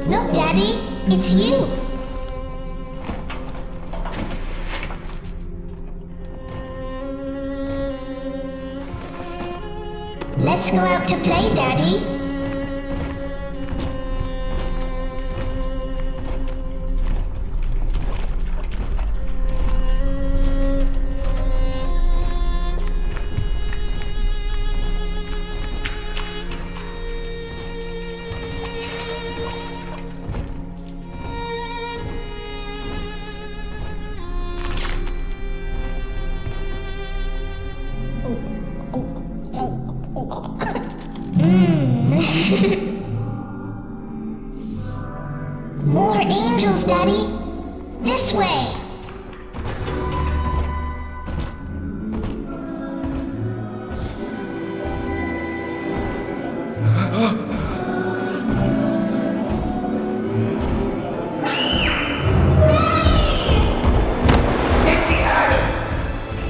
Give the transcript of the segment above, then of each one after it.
Look, Daddy, it's you. Let's go out to play, Daddy. More angels, Daddy. This way.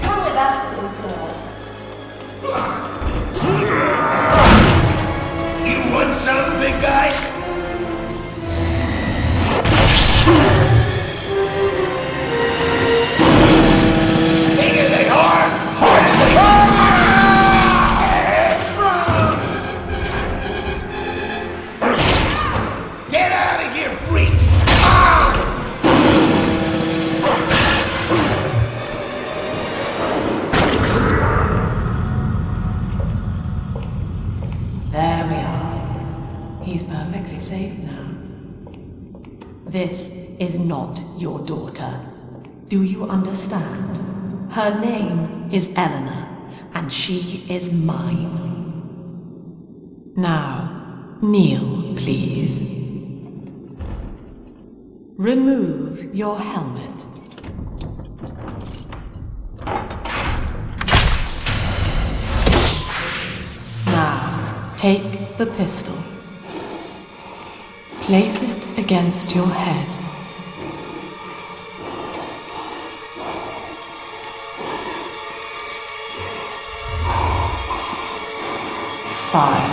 Come with us, little girl. You want some, big guy? Bigger than hard, harder than hard. Get out of here, freak! There we are. He's perfectly safe now. This is not your daughter. Do you understand? Her name is Eleanor, and she is mine. Now, kneel, please. Remove your helmet. Now, take the pistol. Place it against your head. Fire.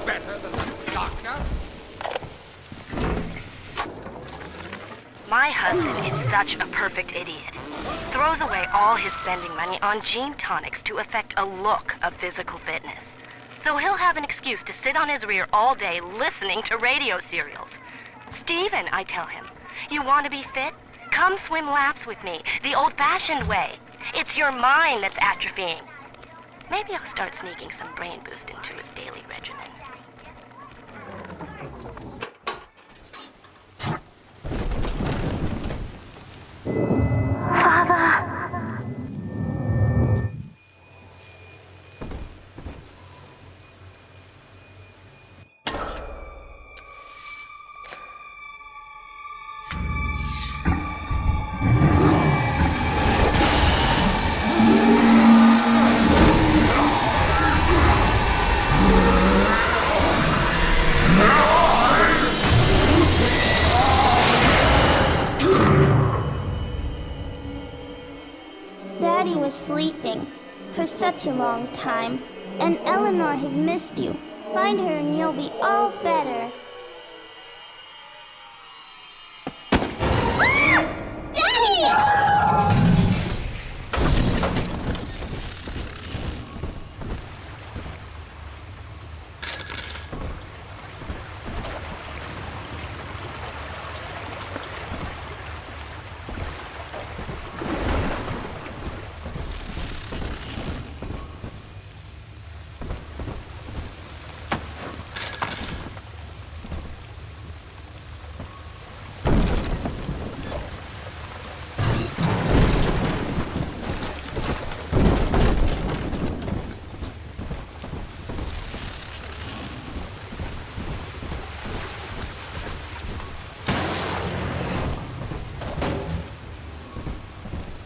better than the doctor? My husband is such a perfect idiot. Throws away all his spending money on gene tonics to affect a look of physical fitness. So he'll have an excuse to sit on his rear all day listening to radio serials. Steven, I tell him, you want to be fit? Come swim laps with me, the old-fashioned way. It's your mind that's atrophying. Maybe I'll start sneaking some brain boost into his daily regimen. Daddy was sleeping for such a long time, and Eleanor has missed you. Find her and you'll be all better. Daddy!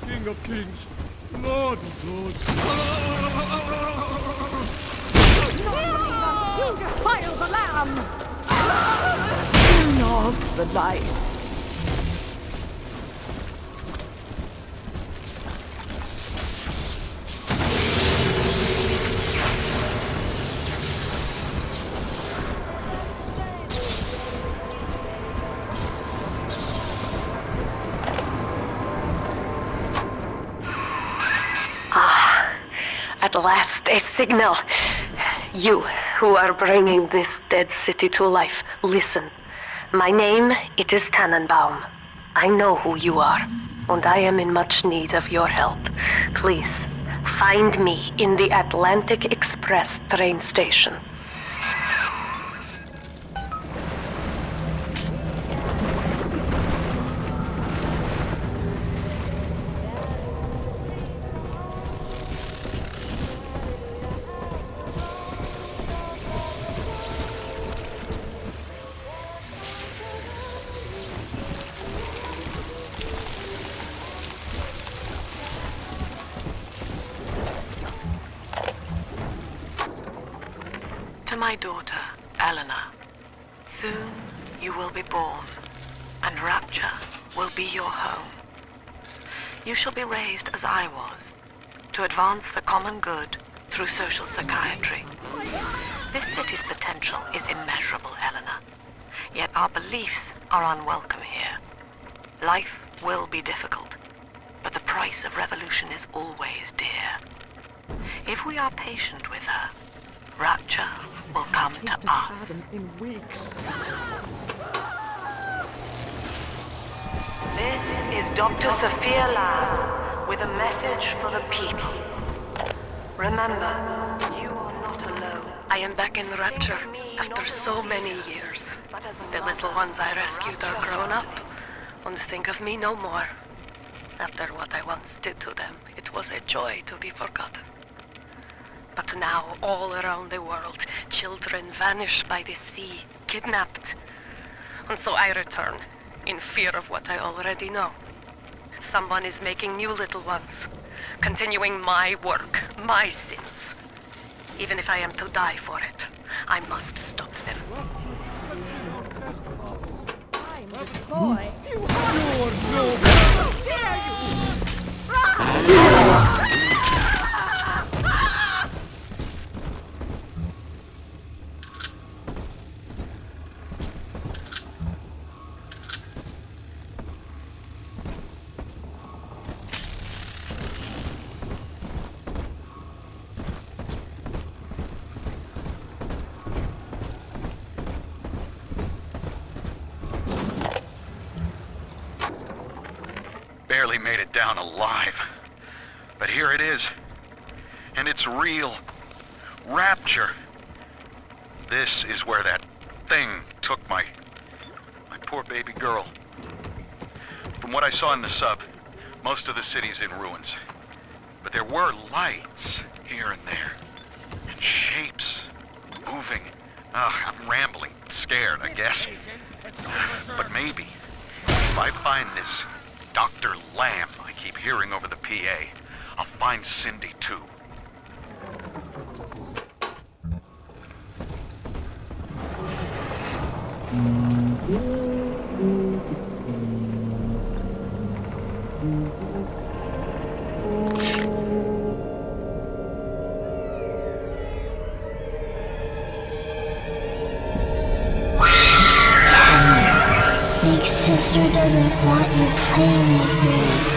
King of kings, Lord of lords. You defile the lamb! King of the lights. At last, a signal. You, who are bringing this dead city to life, listen. My name, it is Tannenbaum. I know who you are, and I am in much need of your help. Please, find me in the Atlantic Express train station. To my daughter, Eleanor, soon you will be born, and Rapture will be your home. You shall be raised as I was, to advance the common good through social psychiatry. This city's potential is immeasurable, Eleanor, yet our beliefs are unwelcome here. Life will be difficult, but the price of revolution is always dear. If we are patient with her, Rapture will come to us. In weeks. This is Dr. Sophia Lamb with a message for the people. Remember, you are not alone. I am back in Rapture after so many years. The little ones I rescued are grown up and think of me no more. After what I once did to them, it was a joy to be forgotten. But now, all around the world, children vanish by the sea, kidnapped. And so I return, in fear of what I already know. Someone is making new little ones, continuing my work, my sins. Even if I am to die for it, I must stop them. I'm the boy. made it down alive. But here it is. And it's real. Rapture. This is where that thing took my poor baby girl. From what I saw in the sub, most of the city's in ruins. But there were lights here and there. And shapes moving. I'm rambling, scared, I guess. But maybe, if I find this Dr. Lamb I keep hearing over the PA, I'll find Cindy too. Big sister doesn't want you playing with me.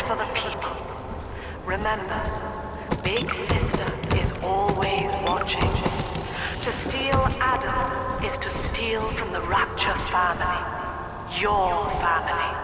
For the people. Remember, Big Sister is always watching. To steal Adam is to steal from the Rapture family. Your family.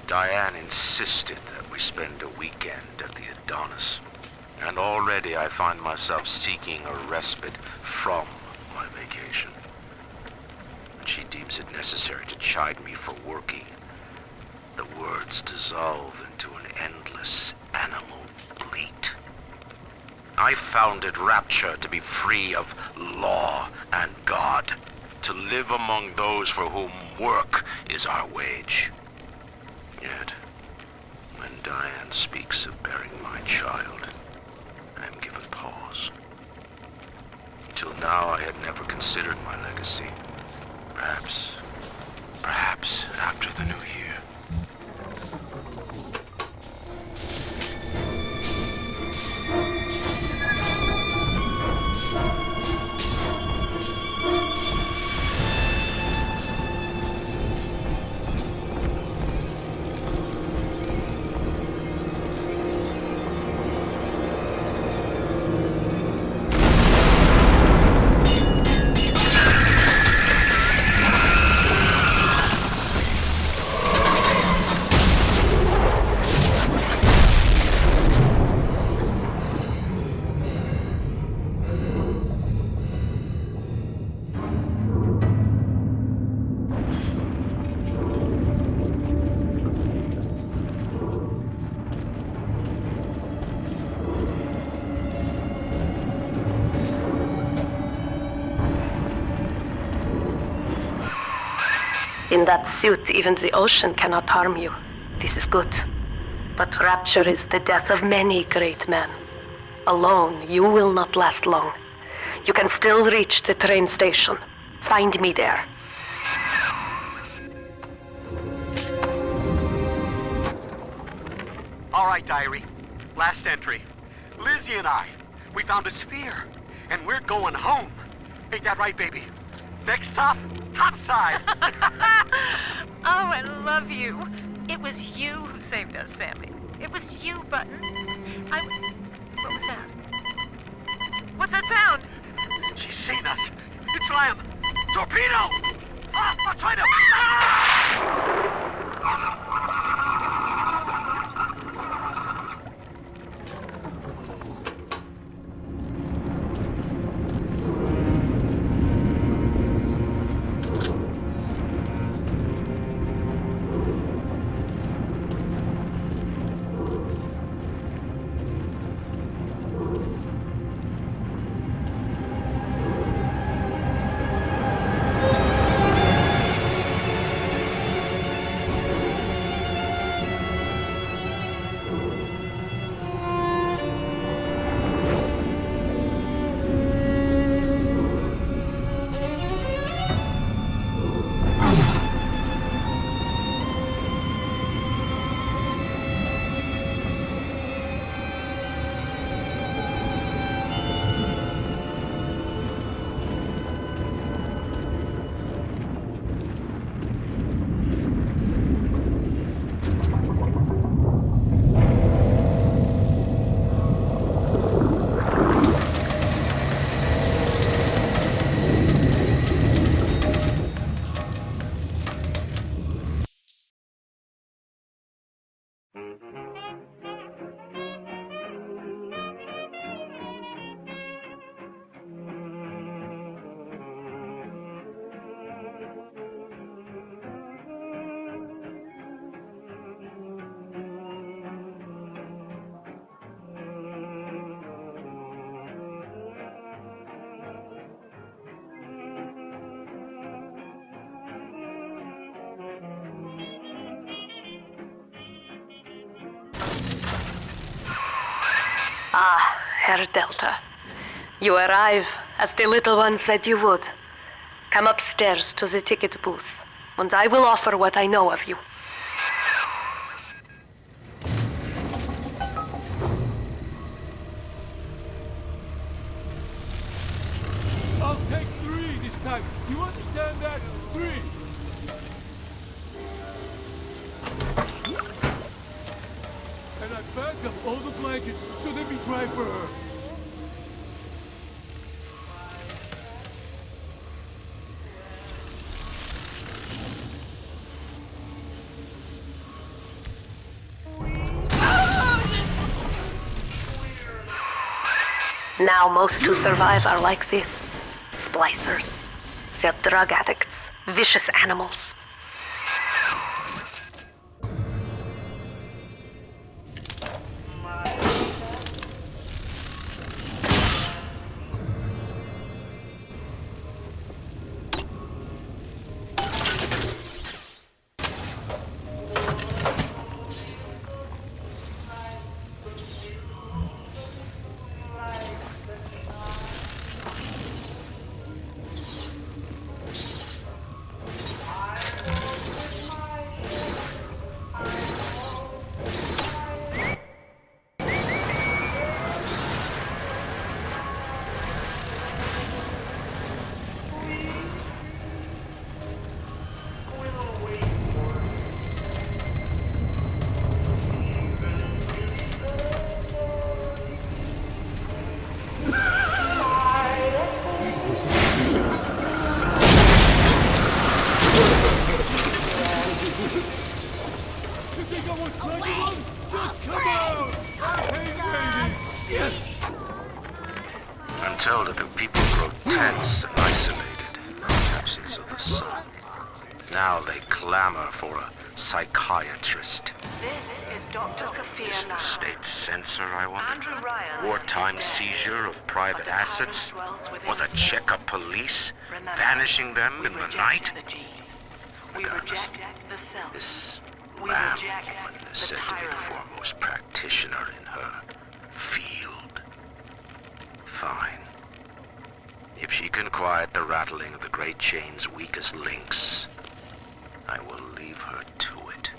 Diane insisted that we spend a weekend at the Adonis, and already I find myself seeking a respite from my vacation. And she deems it necessary to chide me for working. The words dissolve into an endless animal bleat. I founded Rapture to be free of law and God, to live among those for whom work is our wage. Yet, when Diane speaks of burying my child, I am given pause. Until now, I had never considered my legacy. Perhaps after the new year. In that suit, even the ocean cannot harm you. This is good. But Rapture is the death of many great men. Alone, you will not last long. You can still reach the train station. Find me there. All right, diary. Last entry. Lizzie and I, we found a sphere, and we're going home. Ain't that right, baby? Next stop, topside. Oh, I love you. It was you who saved us, Sammy. It was you, Button. What was that? What's that sound? She's seen us. It's Lamb. Torpedo! I'm trying to... Ah, Herr Delta. You arrive, as the little one said you would. Come upstairs to the ticket booth, and I will offer what I know of you. I'll take 3 this time. You understand that? 3. And I bagged up all the blankets so they'd be dry for her. Now most who survive are like this. Splicers. They're drug addicts. Vicious animals. Until the people grow tense and isolated in the absence of the sun. Now they clamor for a psychiatrist. This is Dr. Sophia Is the Lamb. state censor, I wonder? Andrew Ryan. Wartime seizure of private assets? Or the Cheka police vanishing them in the night? We reject the self. This We Lamb reject is the said to be the tyrant. foremost practitioner in her field. Fine. If she can quiet the rattling of the Great Chain's weakest links, I will leave her to it.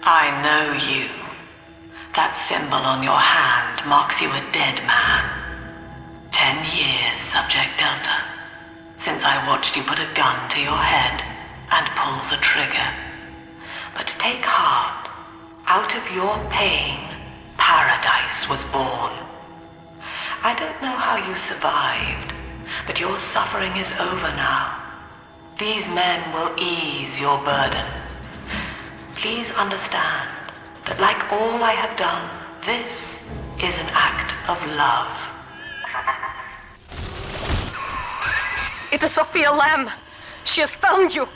I know you. That symbol on your hand marks you a dead man. 10 years, Subject Delta, since I watched you put a gun to your head and pull the trigger. But take heart. Out of your pain, paradise was born. I don't know how you survived, but your suffering is over now. These men will ease your burden. Please understand that like all I have done, this is an act of love. It is Sophia Lamb. She has found you.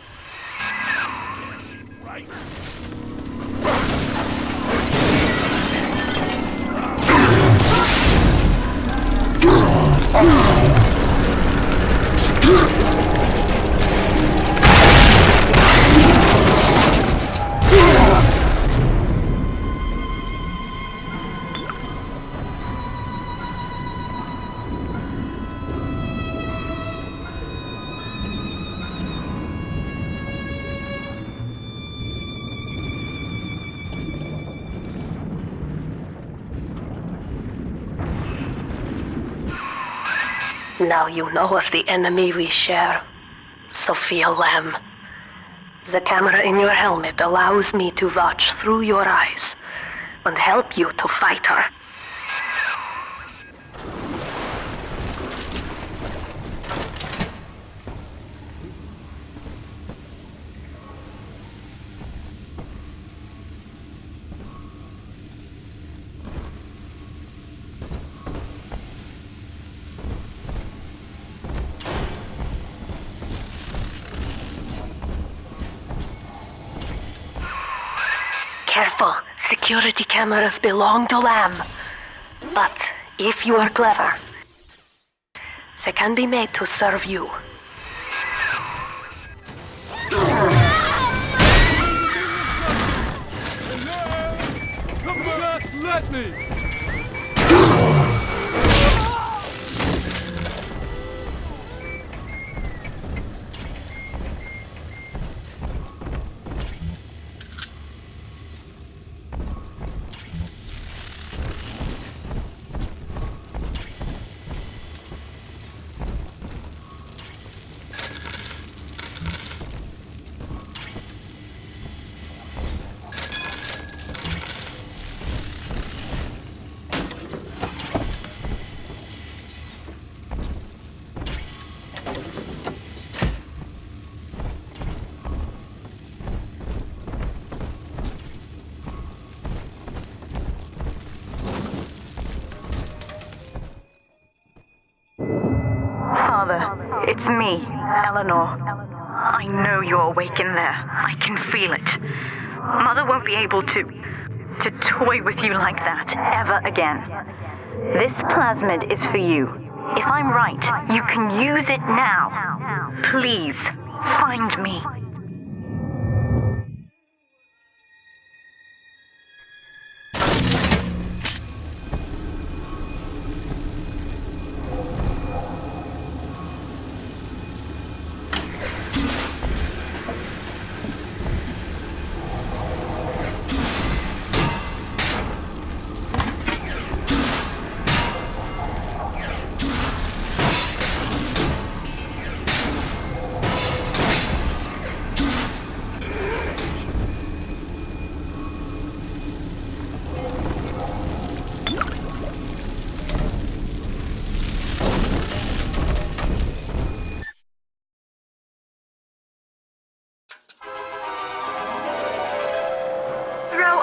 Now you know of the enemy we share, Sophia Lamb. The camera in your helmet allows me to watch through your eyes and help you to fight her. Careful, Security cameras belong to Lamb. But if you are clever, they can be made to serve you. Just let me! Father, it's me, Eleanor. I know you're awake in there. I can feel it. Mother won't be able to toy with you like that ever again. This plasmid is for you. If I'm right, you can use it now. Please, find me.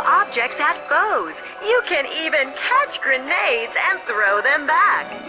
Objects at foes. You can even catch grenades and throw them back.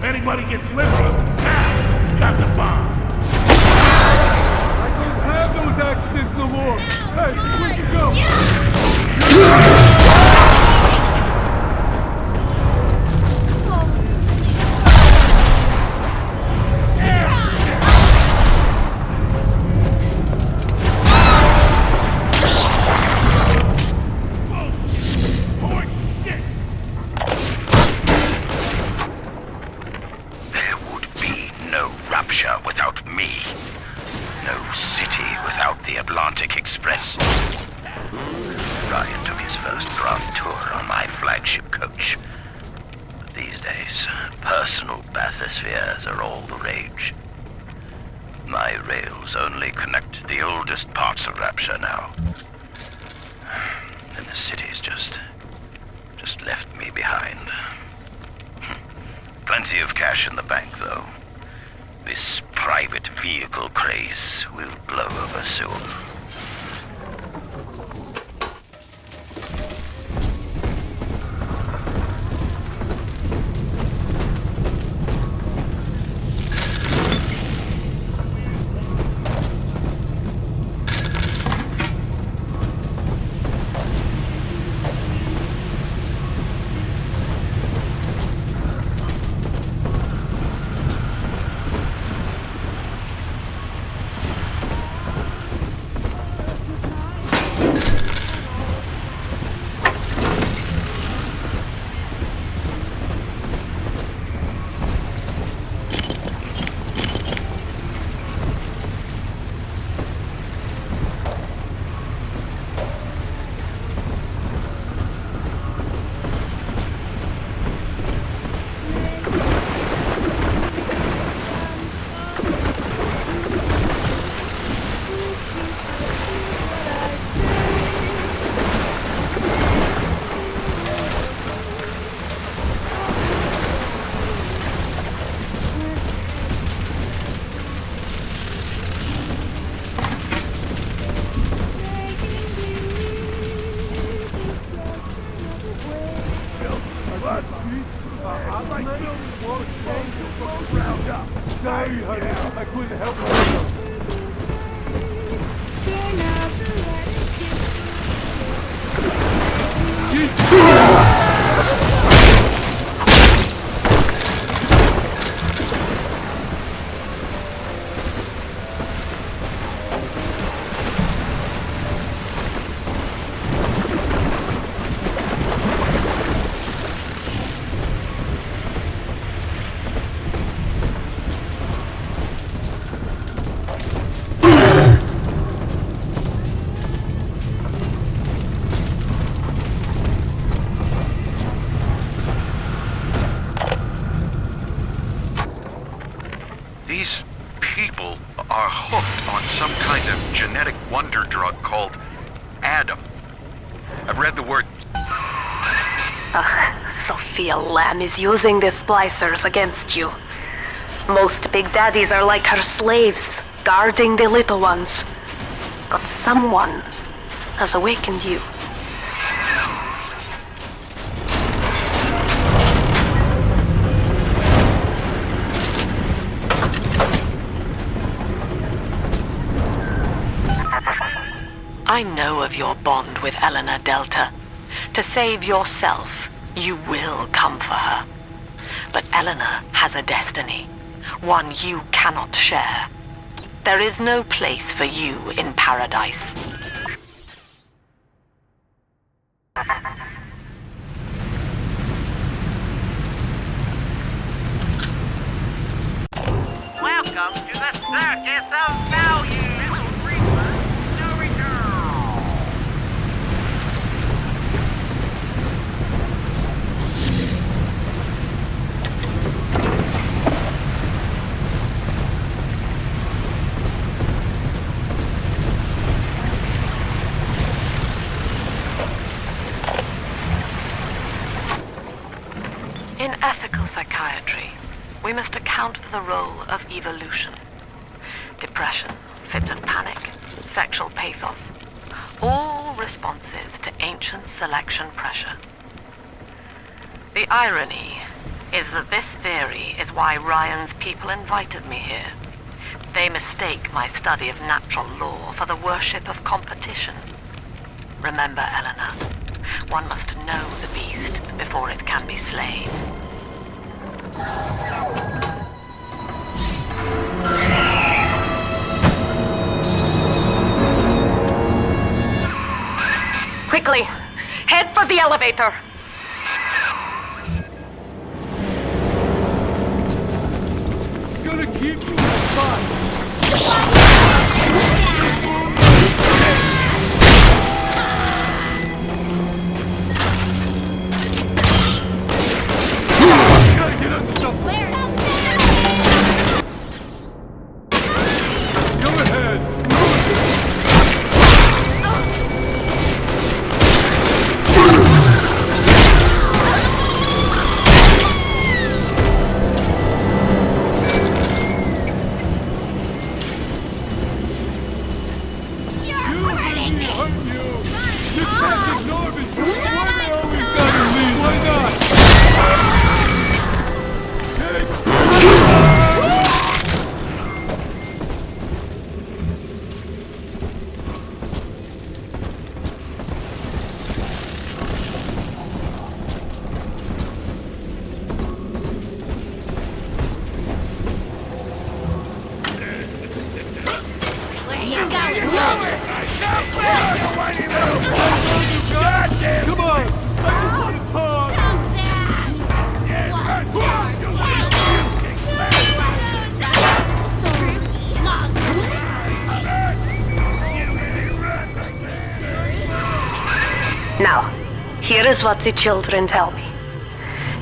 Anybody gets liberty, now, got the bomb. I don't have those accidents no more. Hey, where'd you go? Without me. No city without the Atlantic Express. Ryan took his first grand tour on my flagship coach. But these days, personal bathyspheres are all the rage. My rails only connect the oldest parts of Rapture now. And the city's just left me behind. Plenty of cash in the bank, though. This private vehicle craze will blow over soon. Sorry, honey. I couldn't help myself. These people are hooked on some kind of genetic wonder drug called Adam. I've read the word. Sophia Lamb is using the splicers against you. Most big daddies are like her slaves, guarding the little ones. But someone has awakened you. I know of your bond with Eleanor Delta. To save yourself, you will come for her. But Eleanor has a destiny, one you cannot share. There is no place for you in paradise. Welcome to the Circus of Value, little creature. No return. In ethical psychiatry, we must account for the role of evolution. Depression, fits of panic, sexual pathos, all responses to ancient selection pressure. The irony is that this theory is why Ryan's people invited me here. They mistake my study of natural law for the worship of competition. Remember, Eleanor, one must know the beast before it can be slain. Quickly, head for the elevator. Gonna keep you in spot. Come on! I just want to talk! Now, here is what the children tell me.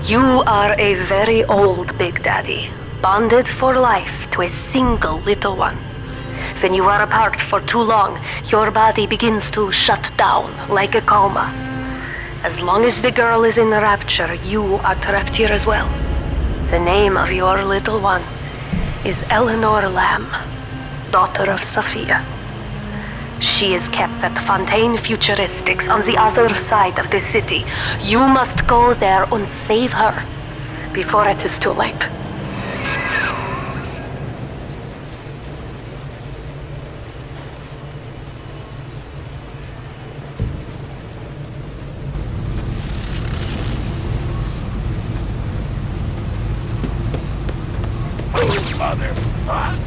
You are a very old Big Daddy, bonded for life to a single little one. When you are apart for too long, your body begins to shut down like a coma. As long as the girl is in rapture, you are trapped here as well. The name of your little one is Eleanor Lamb, daughter of Sophia. She is kept at Fontaine Futuristics on the other side of the city. You must go there and save her before it is too late. Motherfucker!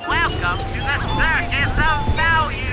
Welcome to the Circus of Value!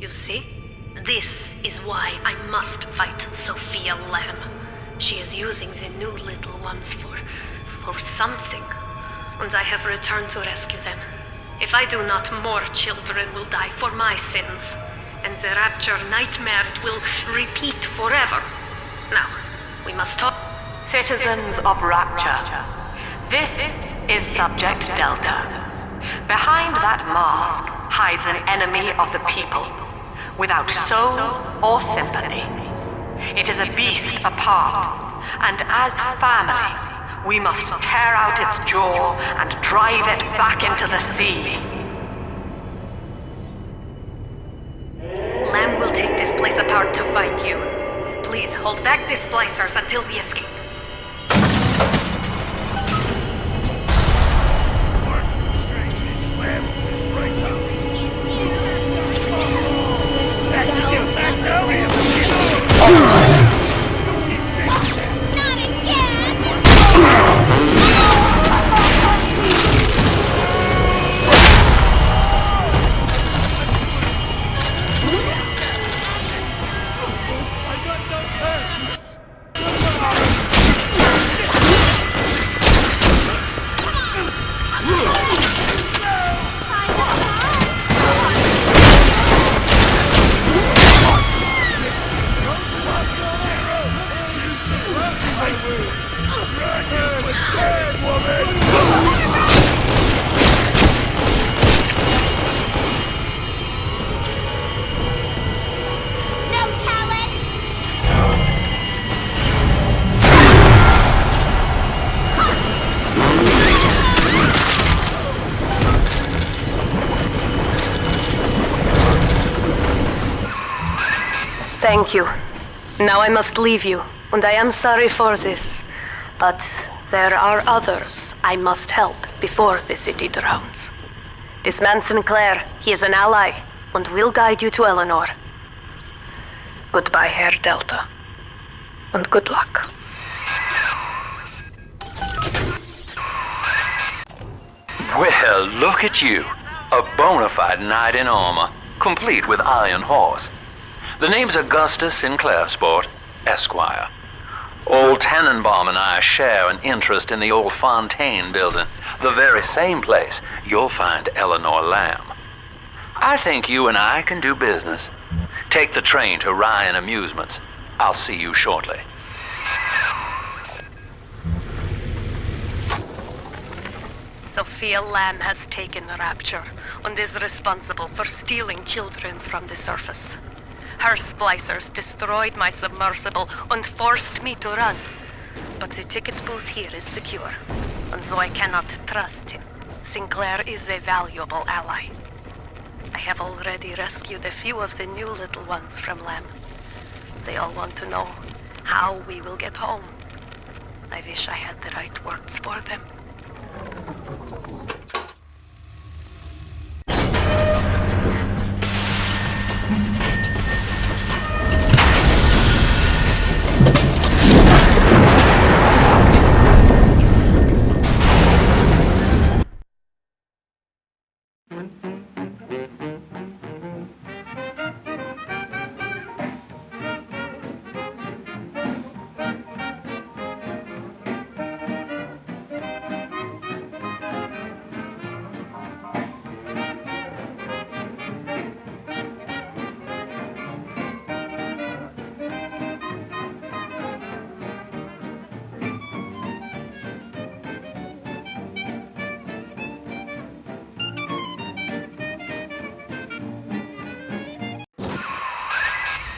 You see? This is why I must fight Sophia Lamb. She is using the new little ones for something. And I have returned to rescue them. If I do not, more children will die for my sins. And the Rapture nightmare will repeat forever. Now, we must talk. Citizens of Rapture, this is Subject Delta. Behind that mask hides an enemy of the people, without soul or sympathy. It is a beast apart, and as family, we must tear out its jaw and drive it back into the sea. Lamb will take this place apart to find you. Please hold back the splicers until we escape. Thank you. Now I must leave you, and I am sorry for this. But there are others I must help before the city drowns. This man Sinclair, he is an ally, and will guide you to Eleanor. Goodbye, Herr Delta. And good luck. Well, look at you. A bona fide knight in armor, complete with iron horse. The name's Augustus Sinclair, sport, Esquire. Old Tannenbaum and I share an interest in the old Fontaine building, the very same place you'll find Eleanor Lamb. I think you and I can do business. Take the train to Ryan Amusements. I'll see you shortly. Sophia Lamb has taken Rapture and is responsible for stealing children from the surface. Her splicers destroyed my submersible and forced me to run. But the ticket booth here is secure, and though I cannot trust him, Sinclair is a valuable ally. I have already rescued a few of the new little ones from Lamb. They all want to know how we will get home. I wish I had the right words for them.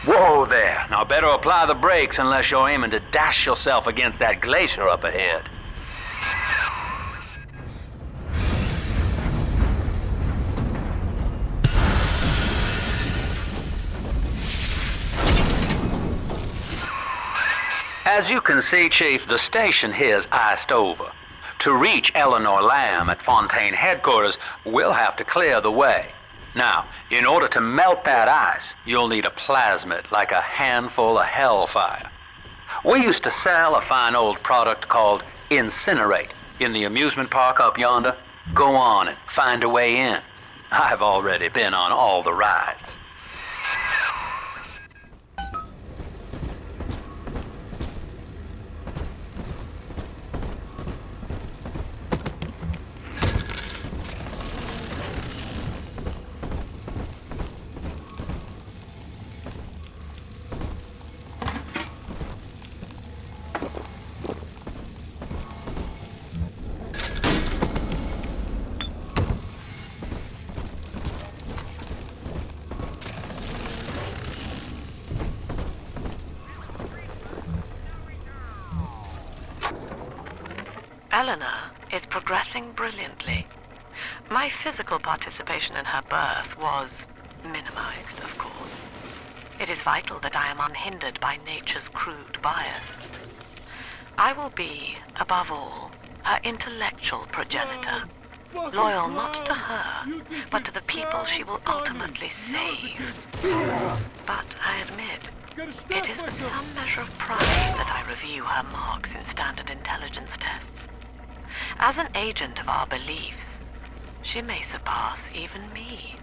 Whoa there. Now better apply the brakes unless you're aiming to dash yourself against that glacier up ahead. As you can see, Chief, the station here's iced over. To reach Eleanor Lamb at Fontaine headquarters, we'll have to clear the way. Now, in order to melt that ice, you'll need a plasmid, like a handful of hellfire. We used to sell a fine old product called Incinerate in the amusement park up yonder. Go on and find a way in. I've already been on all the rides. Eleanor is progressing brilliantly. My physical participation in her birth was minimized, of course. It is vital that I am unhindered by nature's crude bias. I will be, above all, her intellectual progenitor, loyal not to her, but to the people she will ultimately save. But I admit, it is with some measure of pride that I review her marks in standard intelligence tests. As an agent of our beliefs, she may surpass even me.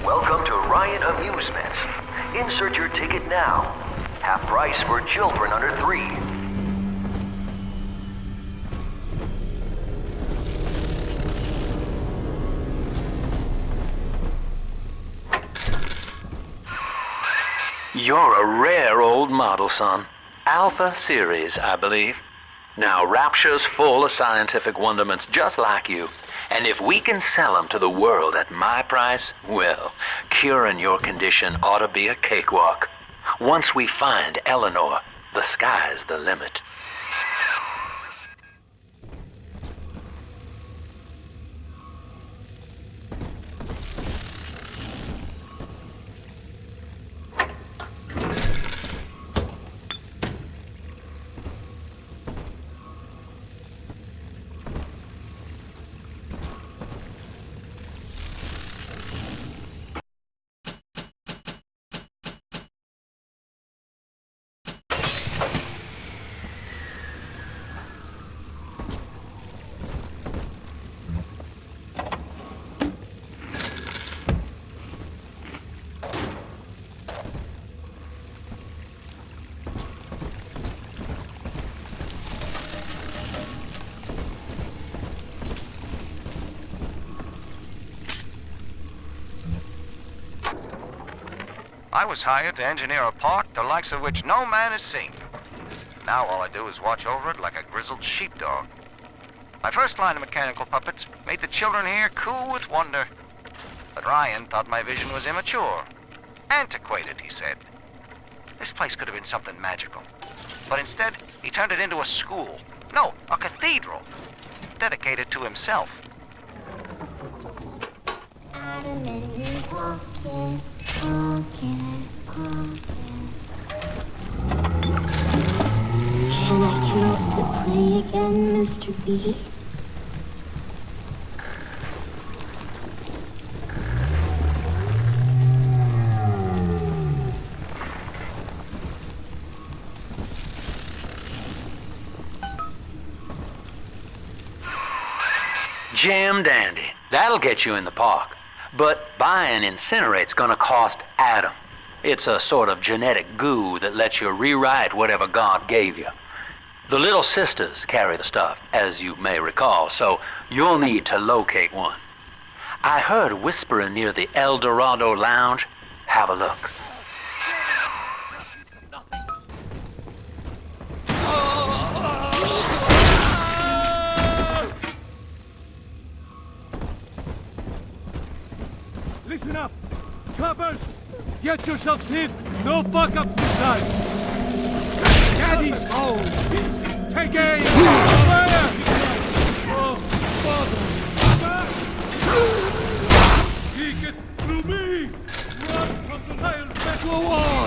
Welcome to Ryan Amusements. Insert your ticket now. Half price for children under 3. You're a rare old model, son. Alpha Series, I believe. Now, Rapture's full of scientific wonderments just like you. And if we can sell them to the world at my price, well, curing your condition ought to be a cakewalk. Once we find Eleanor, the sky's the limit. I was hired to engineer a park the likes of which no man has seen. Now all I do is watch over it like a grizzled sheepdog. My first line of mechanical puppets made the children here coo with wonder. But Ryan thought my vision was immature. Antiquated, he said. This place could have been something magical. But instead, he turned it into a school. No, a cathedral. Dedicated to himself. Adam and Eve walking, walking, walking. Can I come out to play again, Mr. B? Jam dandy. That'll get you in the park. But buying Incinerate's gonna cost Adam. It's a sort of genetic goo that lets you rewrite whatever God gave you. The little sisters carry the stuff, as you may recall, so you'll need to locate one. I heard whispering near the El Dorado Lounge. Have a look. Listen up! Choppers! Get yourselves hid! No fuck-ups this time! Daddy's home! Take aim! Fire! Oh, father! Speak it through me! Run from the lion metal wall!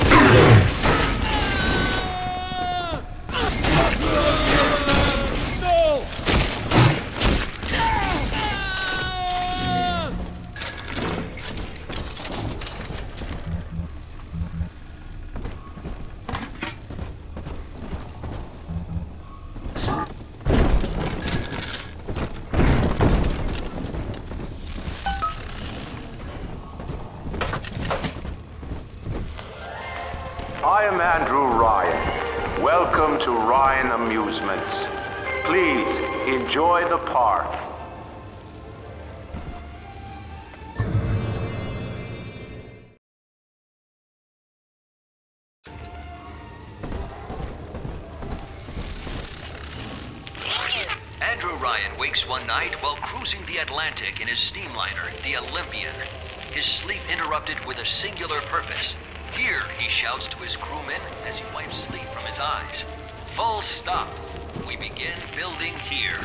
No! I am Andrew Ryan. Welcome to Ryan Amusements. Please enjoy the park. Andrew Ryan wakes one night while cruising the Atlantic in his steamliner, the Olympian. His sleep interrupted with a singular purpose. Here, he shouts to his crewmen as he wipes sleep from his eyes. Full stop. We begin building here.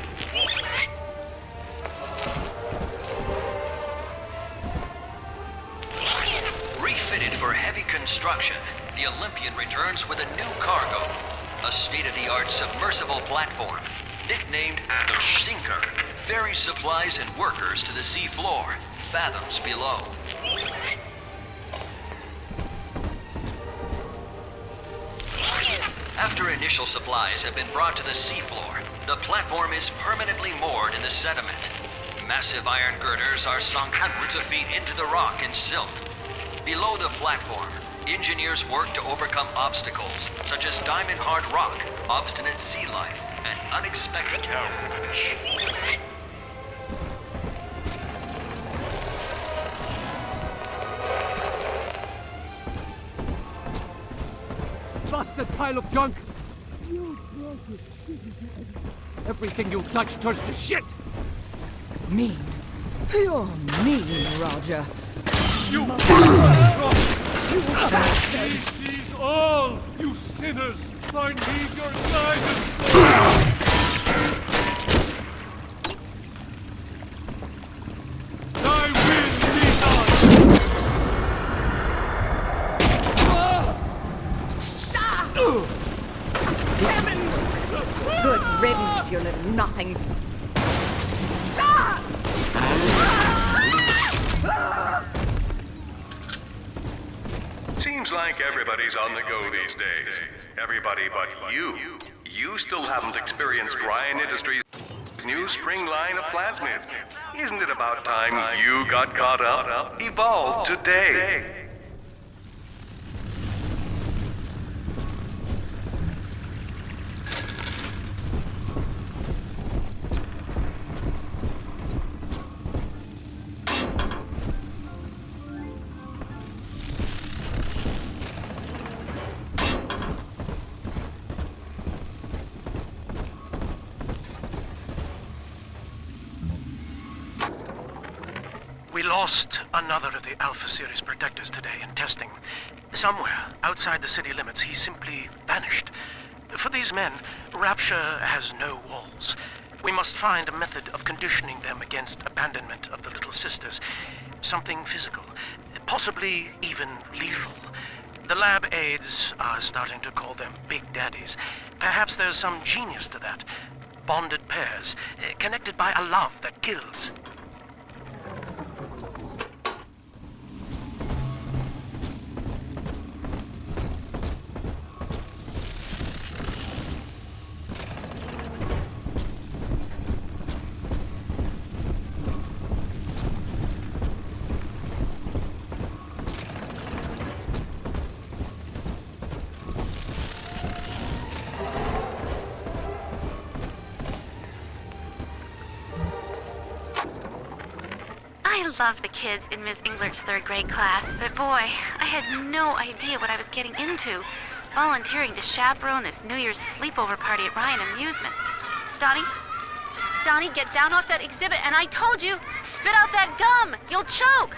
Refitted for heavy construction, the Olympian returns with a new cargo. A state-of-the-art submersible platform, nicknamed the Sinker, ferries supplies and workers to the sea floor, fathoms below. After initial supplies have been brought to the seafloor, the platform is permanently moored in the sediment. Massive iron girders are sunk hundreds of feet into the rock and silt. Below the platform, engineers work to overcome obstacles such as diamond-hard rock, obstinate sea life, and unexpected fish. Busted pile of junk! You broke it. Everything you touch turns to shit! Mean. You're mean, Roger. You This is all, you sinners! I need your guidance! I win, Lisa! Heavens! Good riddance, you little nothing. Seems like everybody's on the go these days. Everybody but you. You still haven't experienced Ryan Industries' new spring line of plasmids. Isn't it about time you got caught up? Evolve today. We lost another of the Alpha Series protectors today in testing. Somewhere outside the city limits, he simply vanished. For these men, Rapture has no walls. We must find a method of conditioning them against abandonment of the Little Sisters. Something physical, possibly even lethal. The lab aides are starting to call them Big Daddies. Perhaps there's some genius to that. Bonded pairs, connected by a love that kills. I love the kids in Miss Englert's third grade class, but boy, I had no idea what I was getting into. Volunteering to chaperone this New Year's sleepover party at Ryan Amusements. Donnie, get down off that exhibit, and I told you, spit out that gum! You'll choke!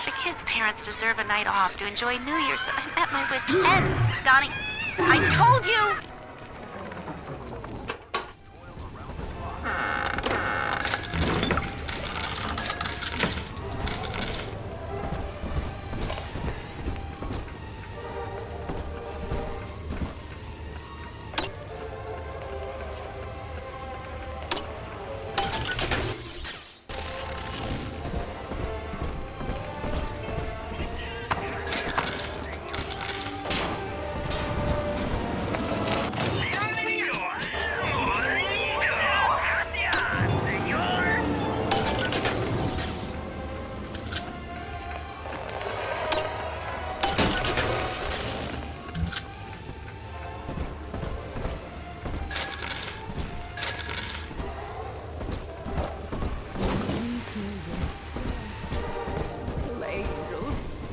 The kids' parents deserve a night off to enjoy New Year's, but I'm at my wit's end. Donnie, I told you!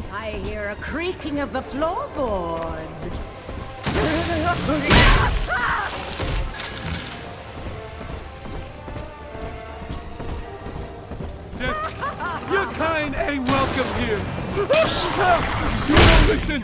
I hear a creaking of the floorboards. Your kind ain't welcome here. You won't listen.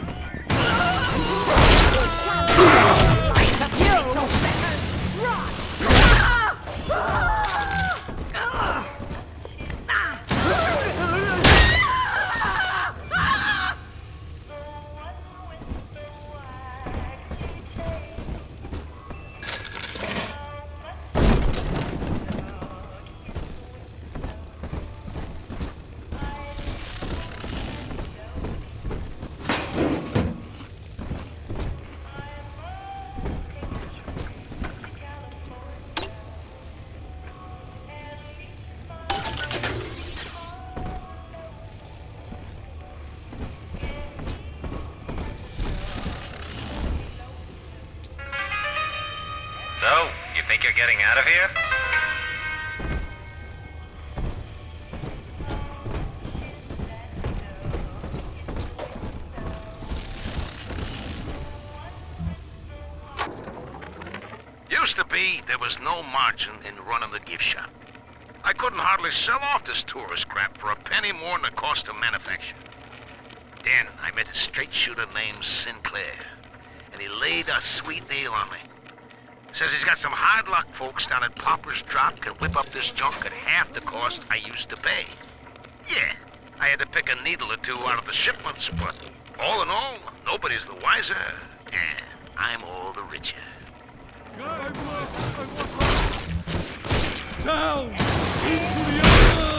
So, you think you're getting out of here? Used to be, there was no margin in running the gift shop. I couldn't hardly sell off this tourist crap for a penny more than the cost of manufacture. Then I met a straight shooter named Sinclair, and he laid a sweet deal on me. Says he's got some hard luck folks down at Popper's Drop can whip up this junk at half the cost I used to pay. Yeah, I had to pick a needle or two out of the shipments, but all in all, nobody's the wiser, and I'm all the richer. Down! Into the other!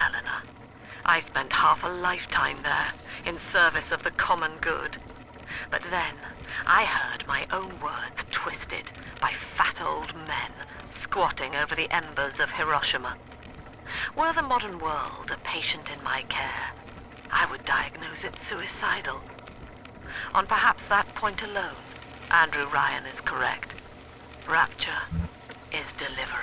Eleanor. I spent half a lifetime there, in service of the common good. But then, I heard my own words twisted by fat old men squatting over the embers of Hiroshima. Were the modern world a patient in my care, I would diagnose it suicidal. On perhaps that point alone, Andrew Ryan is correct. Rapture is deliverance.